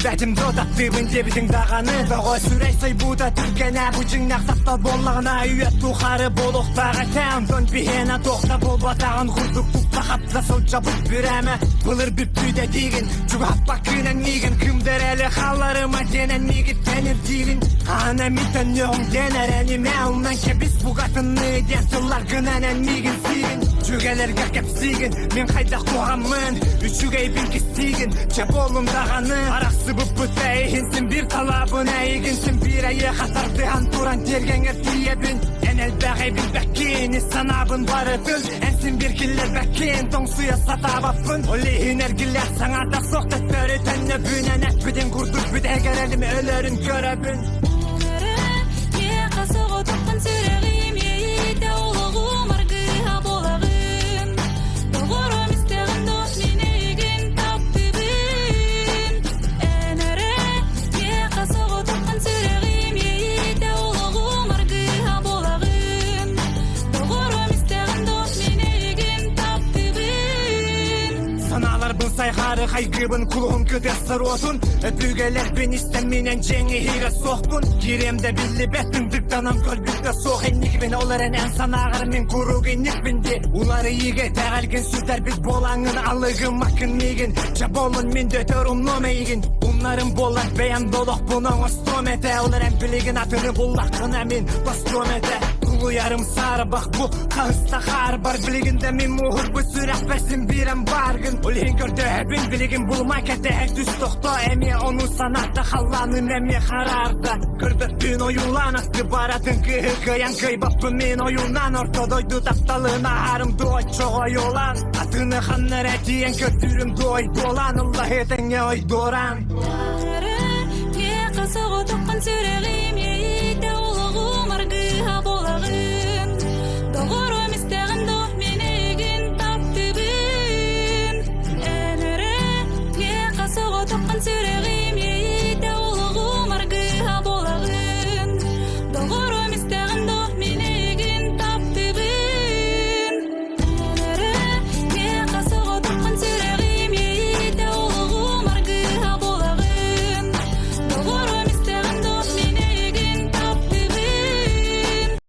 бәтім додаттыбын дебітің дағаны Доғой сүрей сайбуда түркена Бүжің нақсапта боллағына үйет тұқары болуқтаға тәм Дон бихена тоқта бол батағын құрдық тұқта қаптасыл жабып біремі Бұлыр бүптүйде дейгін Жүгап бақынан мейгін Кімдер әлі қаларыма денен мейгіт тәнір дейгін Ана митан нөғын денер әні мәуынан кебіс бұғатыны дентылар гынанан мейгін сейгін Жүгелерге кеп сейгін Мен қайда қоғамын Үшігей бінкі сейгін Чеп олымдағаны Арақсы бұп бұтайынсың бір талабын әйгінсің бір әйе қатарды антуран тергенер тиебін Әнәл бәғай біл бәккен Санабын бары түл Әнсін бір келер бәккен Тоң суя сатабапын Олейін әргілер саңада соқтат бәрі тәнне бүнен әтпіден күрдік бүд әгер әлім өлерін көрәбін Е қасығы тұқын сүрегім Ейді олығым аргыға болағым Доғырым істеғін дос мен егін таптыбын Әнәрі Е қасығы тұқын сүрегім Ейді олығым аргыға болағым Доғырым істеғін дос мен егін таптыбын Саналар бұл сайғары қайгыбын Құлығын көтестір отын Бүгелер бен істеменен жеңі хиға соқпын Керемді білі бәттің дықтанам көлбікті соғын Некбен оларын ән санағыр мен көруген некбінде Олары еге тәғалген сөздер біз болаңын алығым ақын меген Жаболын мен дөтөрім номейген Бұнларым болар бәян долық бұның острометі Оларын білеген атыны болақына мен бастрометі Uyarım sarı bak bu kağısta xar var Biliginde min muhur bu sürək bəsin birəm bargın Ulihin gördü həbin biligin bulmak ətə hək düz toxta Əmi onu sanatda xallanın əmi xararda Qırdı dün oyulan atdı baratın qıhı qıyan Qıybapı min oyunan ortadoydu taptalığına harım doy çox oyolan Atını xanlar ətiyen götürüm doy dolan Allah etəngə oy doran Ye qasığı тұқын сүрегім